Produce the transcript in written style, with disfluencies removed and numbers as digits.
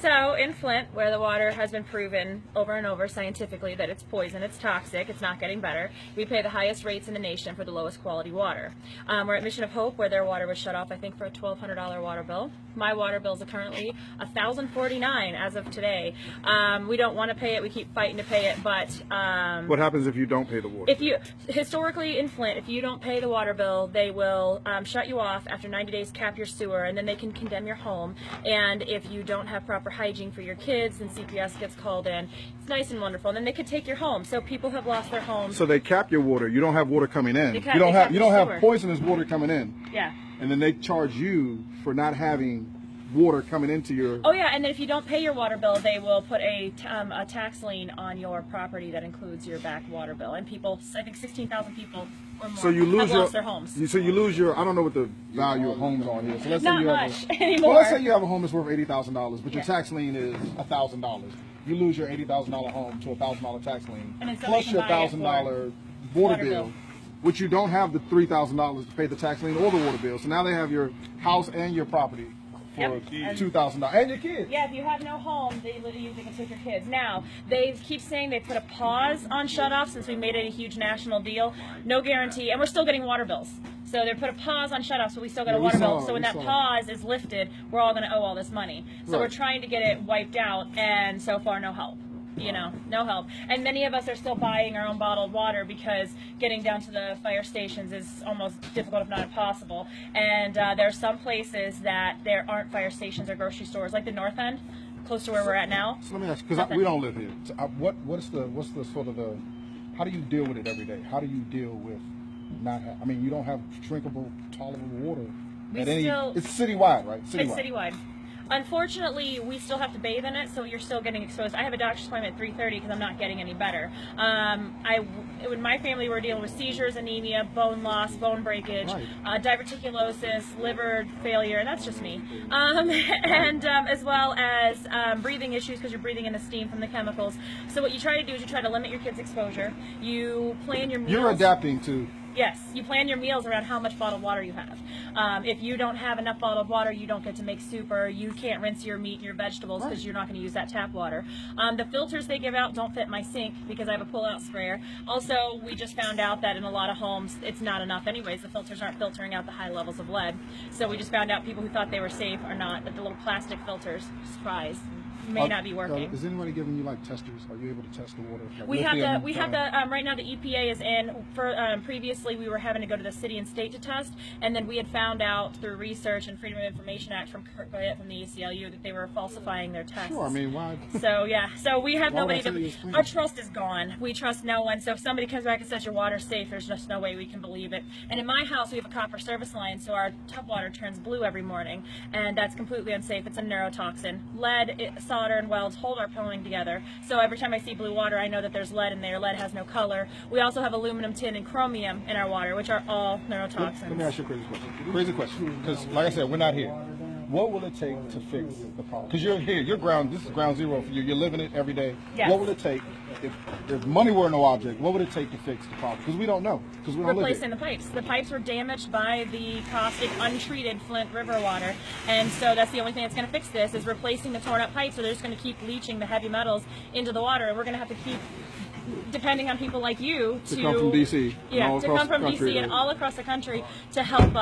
So in Flint, where the water has been proven over and over scientifically that it's poison, it's toxic, it's not getting better, we pay the highest rates in the nation for the lowest quality water. We're at Mission of Hope, where their water was shut off, I think, for a $1,200 water bill. My water bill is currently $1,049 as of today. We don't want to pay it. We keep fighting to pay it, but what happens if you don't pay the water? Historically in Flint, if you don't pay the water bill, they will shut you off after 90 days, cap your sewer, and then they can condemn your home. And if you don't have proper hygiene for your kids, then CPS gets called in. It's nice and wonderful. And then they could take your home. So people have lost their homes. So they cap your water. You don't have water coming in. You don't have poisonous water coming in. Yeah. And then they charge you for not having water coming into your... Oh yeah, and then if you don't pay your water bill, they will put a tax lien on your property that includes your back water bill. And people, I think 16,000 people or more, have lost their homes. So you lose your... I don't know what the value of homes are here. So let's Not say you much have anymore. Well, let's say you have a home that's worth $80,000, but your tax lien is $1,000. You lose your $80,000 home to a $1,000 tax lien, plus your $1,000 water bill, which you don't have the $3,000 to pay the tax lien or the water bill. So now they have your house and your property for $2,000, and your kids. Yeah, if you have no home, they can take your kids. Now, they keep saying they put a pause on shutoff since we made it a huge national deal. No guarantee, and we're still getting water bills. So they put a pause on shutoff, so we still got a water bill. So when that pause is lifted, we're all going to owe all this money. So we're trying to get it wiped out, and so far no help. You know, no help. And many of us are still buying our own bottled water because getting down to the fire stations is almost difficult, if not impossible. And there are some places that there aren't fire stations or grocery stores, like the North End, close to where we're at now. So let me ask you, because we don't live here. So what's the sort of the, how do you deal with it every day? How do you deal with not I mean, you don't have drinkable, tolerable water at any, it's citywide, right? It's citywide. Unfortunately, we still have to bathe in it, so you're still getting exposed. I have a doctor's appointment at 3:30 because I'm not getting any better. When my family were dealing with seizures, anemia, bone loss, bone breakage, diverticulosis, liver failure, and that's just me. And as well as breathing issues because you're breathing in the steam from the chemicals. So what you try to do is you try to limit your kids' exposure. You plan your meals. You're adapting to... Yes, you plan your meals around how much bottled water you have. If you don't have enough bottled water, you don't get to make soup, or you can't rinse your meat and your vegetables because you're not going to use that tap water. The filters they give out don't fit my sink because I have a pull-out sprayer. Also, we just found out that in a lot of homes, it's not enough anyways. The filters aren't filtering out the high levels of lead. So we just found out people who thought they were safe are not, that the little plastic filters, surprise, may not be working. Is anybody giving you like testers? Are you able to test the water? Like we have the right now the EPA is in. For previously we were having to go to the city and state to test, and then we had found out through research and Freedom of Information Act from Kurt Goyette from the ACLU that they were falsifying their tests. Sure, I mean, why? So yeah, so we have nobody our trust is gone. We trust no one. So if somebody comes back and says your water's safe, there's just no way we can believe it. And in my house we have a copper service line, so our tub water turns blue every morning, and that's completely unsafe. It's a neurotoxin. Lead, solder, and welds hold our plumbing together. So every time I see blue water, I know that there's lead in there. Lead has no color. We also have aluminum, tin, and chromium in our water, which are all neurotoxins. Let me ask you a crazy question. Crazy question. Because, like I said, we're not here. What will it take to fix the problem? Because you're here. This is ground zero for you. You're living it every day. Yes. What will it take, if money were no object, what would it take to fix the problem? Because we don't know. Because we don't live here. Replacing the pipes. The pipes were damaged by the caustic, untreated Flint River water. And so that's the only thing that's going to fix this, is replacing the torn up pipes. So they're just going to keep leaching the heavy metals into the water. And we're going to have to keep depending on people like you to come from DC. Yeah, to come from DC and all across the country to help us.